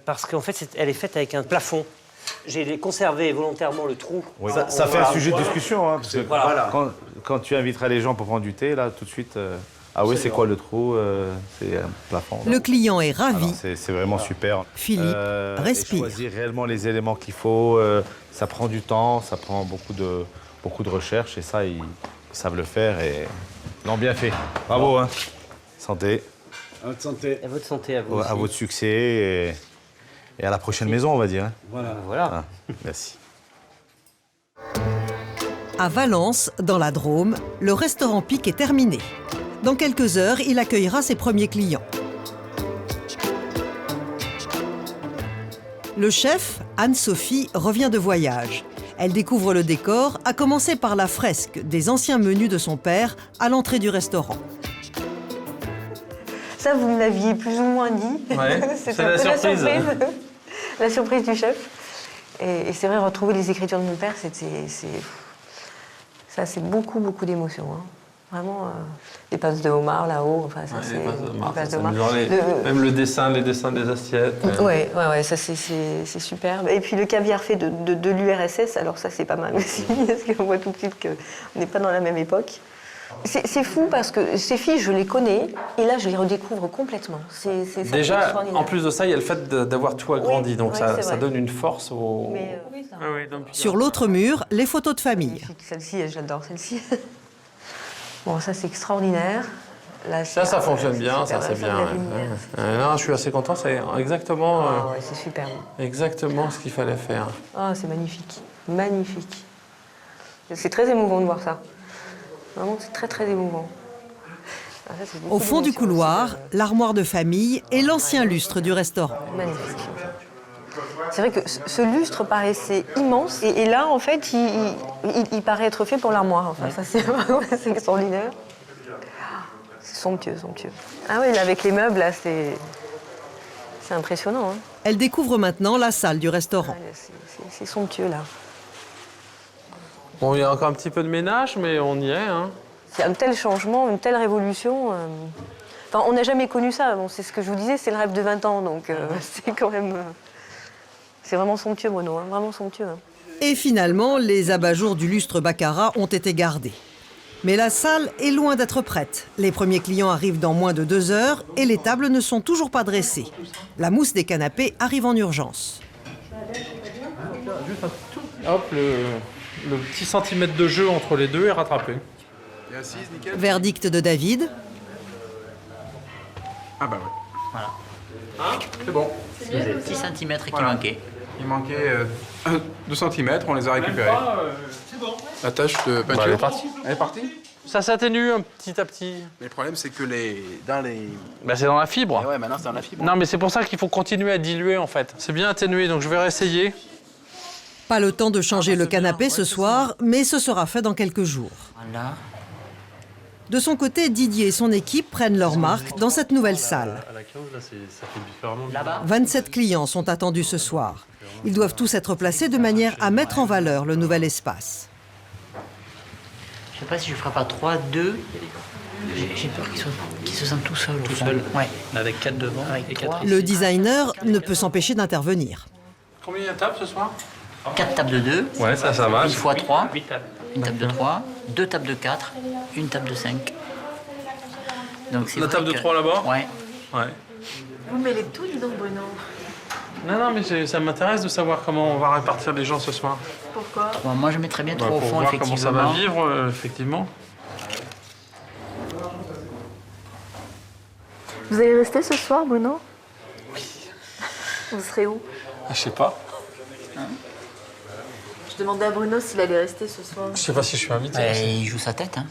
parce qu'en fait, elle est faite avec un plafond. J'ai conservé volontairement le trou. Oui. Ça fait un sujet de discussion, hein, parce que quand tu inviteras les gens pour prendre du thé, là, tout de suite... Ah oui, c'est quoi le trou? C'est un plafond. Le client est ravi. C'est vraiment super. Philippe respire. Choisir réellement les éléments qu'il faut, ça prend du temps, ça prend beaucoup de recherche, et ça, ils savent le faire, et non, bien fait. Bravo, hein. Santé. À votre santé. À votre santé, à vous aussi. À votre succès, et à la prochaine maison, on va dire. Hein. Voilà. Ah, merci. À Valence, dans la Drôme, le restaurant Pic est terminé. Dans quelques heures, il accueillera ses premiers clients. Le chef, Anne-Sophie, revient de voyage. Elle découvre le décor, à commencer par la fresque des anciens menus de son père à l'entrée du restaurant. Ça, vous me l'aviez plus ou moins dit. Ouais, c'est la surprise. La surprise du chef. Et c'est vrai, retrouver les écritures de mon père, ça, c'est beaucoup d'émotions. Hein. Vraiment, les passes de homard là-haut, enfin, ça, c'est... Les passes de homard. Même les dessins des assiettes. Ouais, ça, c'est superbe. Et puis le caviar fait de l'URSS, alors ça, c'est pas mal aussi, parce qu'on voit tout de suite qu'on n'est pas dans la même époque. C'est fou parce que ces filles, je les connais, et là, je les redécouvre complètement. Déjà, en plus de ça, il y a le fait d'avoir tout agrandi, donc ça donne une force au... Sur l'autre mur, les photos de famille. Celle-ci, j'adore celle-ci. Bon, ça, c'est extraordinaire. Là, ça fonctionne bien, ça, c'est bien. Non, je suis assez content, c'est exactement... c'est superbe. Exactement ce qu'il fallait faire. Ah, c'est magnifique. Magnifique. C'est très émouvant de voir ça. Vraiment, c'est très émouvant. Au fond du couloir, l'armoire de famille et l'ancien lustre du restaurant. Magnifique. C'est vrai que ce lustre paraissait immense et là, en fait, il paraît être fait pour l'armoire. Enfin, ça, c'est extraordinaire. C'est somptueux. Ah oui, là, avec les meubles, là, c'est impressionnant. Hein. Elle découvre maintenant la salle du restaurant. C'est somptueux, là. Bon, il y a encore un petit peu de ménage, mais on y est. Hein. C'est un tel changement, une telle révolution. Enfin, on n'a jamais connu ça. Bon, c'est ce que je vous disais, c'est le rêve de 20 ans, donc c'est quand même... C'est vraiment somptueux, Bruno, hein, vraiment somptueux. Hein. Et finalement, les abat-jours du lustre baccarat ont été gardés. Mais la salle est loin d'être prête. Les premiers clients arrivent dans moins de 2 heures et les tables ne sont toujours pas dressées. La mousse des canapés arrive en urgence. Hop, le petit centimètre de jeu entre les deux est rattrapé. Verdict de David. Ah bah ouais. Voilà. Hein, c'est bon. C'est le petit centimètre qui manquait. Il manquait 2 cm, on les a récupérés. C'est bon. La tâche de peinture. Elle est partie. Elle est partie. Ça s'atténue petit à petit. Mais le problème, c'est que dans les... c'est dans la fibre. Et ouais, maintenant c'est dans la fibre. Non, mais c'est pour ça qu'il faut continuer à diluer, en fait. C'est bien atténué, donc je vais réessayer. Pas le temps de changer le canapé ce soir, mais ce sera fait dans quelques jours. Voilà. De son côté, Didier et son équipe prennent leur marque dans cette nouvelle salle. 27 clients sont attendus ce soir. Ils doivent tous être placés de manière à mettre en valeur le nouvel espace. Je ne sais pas si je ferai pas 3, 2. J'ai peur qu'ils se sentent tout seuls. Tout seul. Ouais. Avec 4 devant et 4 ici. Le designer ne peut s'empêcher d'intervenir. Combien il y a de tables ce soir? 4 tables de 2. Ouais, ça va. 1 fois 3. Une table de 3. 2 tables de 4. Une table de 5. Donc, la table de 3 là-bas? Ouais. Vous mêlez tout, dis donc, Bruno. Non, mais ça m'intéresse de savoir comment on va répartir les gens ce soir. Pourquoi? Moi, je mettrais bien 3 au fond, voir effectivement. Comment ça va vivre, effectivement. Vous allez rester ce soir, Bruno? Oui. Vous serez où? Je sais pas. Je demandais à Bruno s'il allait rester ce soir. Je sais pas si je suis invité. Il joue sa tête, hein.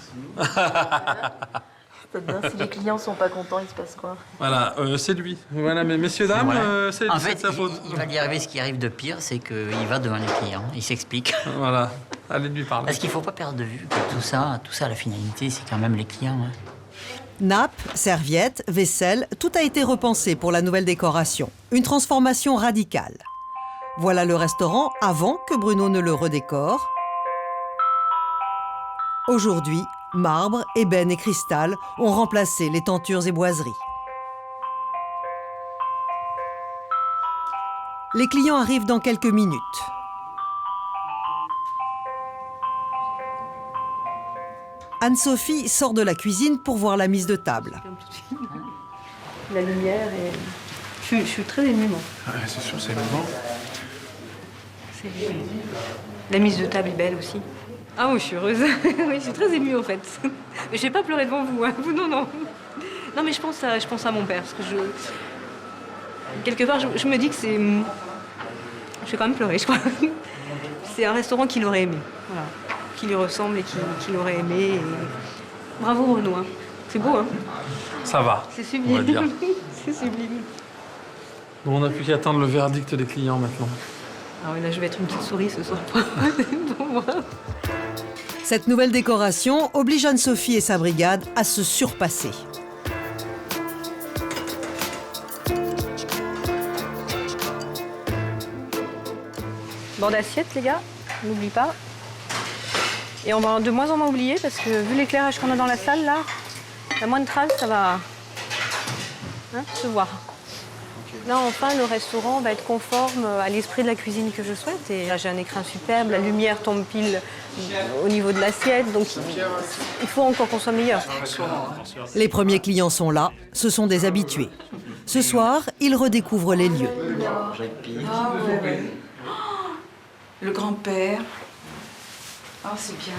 Peut-être bien, si les clients sont pas contents, il se passe quoi? Voilà, c'est lui. Voilà, mais messieurs, dames, c'est en fait, sa faute. Il va lui arriver ce qui arrive de pire, c'est qu'il va devant les clients, il s'explique. Voilà, allez lui parler. Parce qu'il ne faut pas perdre de vue que tout ça, la finalité, c'est quand même les clients. Hein. Nappes, serviettes, vaisselle, tout a été repensé pour la nouvelle décoration. Une transformation radicale. Voilà le restaurant avant que Bruno ne le redécore. Aujourd'hui, marbre, ébène et cristal ont remplacé les tentures et boiseries. Les clients arrivent dans quelques minutes. Anne-Sophie sort de la cuisine pour voir la mise de table. La lumière et... Je suis très émue, moi. C'est sûr, c'est émouvant. La mise de table est belle aussi. Ah oui, je suis heureuse. Oui, je suis très émue, en fait. Mais je vais pas pleurer devant vous, hein. Non, non. Non, mais je pense à mon père, parce que quelque part, je me dis que c'est... Je vais quand même pleurer, je crois. C'est un restaurant qu'il aurait aimé. Voilà. Qui lui ressemble et qu'il aurait aimé. Et... Bravo Bruno, hein. C'est beau, hein. Ça va. C'est sublime. On va dire. C'est sublime. Bon, on n'a plus qu'à attendre le verdict des clients maintenant. Ah oui, là, je vais être une petite souris ce soir pour moi. Cette nouvelle décoration oblige Anne-Sophie et sa brigade à se surpasser. Bord d'assiette, les gars, n'oublie pas. Et on va de moins en moins oublier parce que vu l'éclairage qu'on a dans la salle, là, la moindre trace, ça va se voir. Là, enfin, le restaurant va être conforme à l'esprit de la cuisine que je souhaite. Et là, j'ai un écrin superbe, la lumière tombe pile au niveau de l'assiette. Donc, il faut encore qu'on soit meilleur. Les premiers clients sont là, ce sont des habitués. Ce soir, ils redécouvrent les lieux. Ah ouais. Le grand-père. Oh, c'est bien.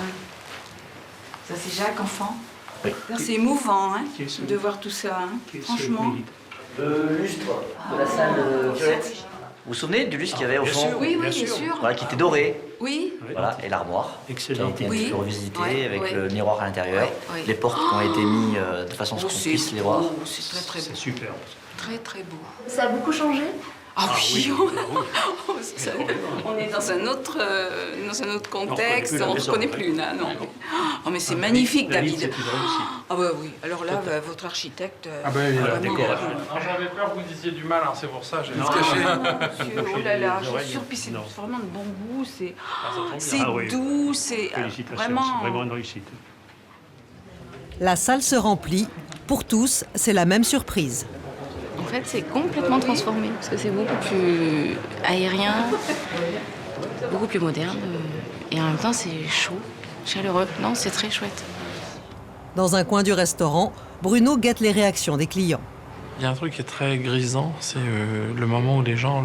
Ça, c'est Jacques, enfant. Oui. C'est émouvant, hein, de voir tout ça, hein, franchement. Le lustre de la salle violette. Vous vous souvenez du lustre qu'il y avait au fond? Oui, oui, bien sûr. Voilà, qui était doré. Oui. Voilà, et l'armoire. Excellent. Qui a été un petit peu revisité avec le miroir à l'intérieur. Oui. Les portes qui ont été mises de façon à ce qu'on puisse les voir. C'est très, très beau. C'est super. Très, très beau. Ça a beaucoup changé? Ah oui, on est dans un autre contexte, on ne reconnaît plus là, non. Oh, mais c'est magnifique, David. Ah bah oui, alors là, votre architecte... Ah bah, il a la décoration. J'avais peur que vous disiez du mal, hein, c'est pour ça, j'ai Oh là là, je suis sûre, puis c'est vraiment de bon goût, c'est doux, c'est vraiment... C'est vraiment une réussite. La salle se remplit. Pour tous, c'est la même surprise. En fait, c'est complètement transformé parce que c'est beaucoup plus aérien, beaucoup plus moderne et en même temps c'est chaud, chaleureux. Non, c'est très chouette. Dans un coin du restaurant, Bruno guette les réactions des clients. Il y a un truc qui est très grisant, c'est le moment où les gens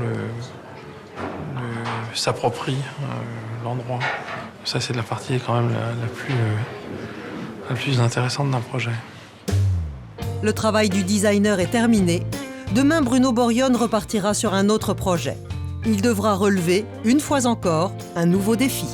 s'approprient l'endroit. Ça, c'est la partie quand même la plus intéressante d'un projet. Le travail du designer est terminé. Demain, Bruno Borionne repartira sur un autre projet. Il devra relever, une fois encore, un nouveau défi.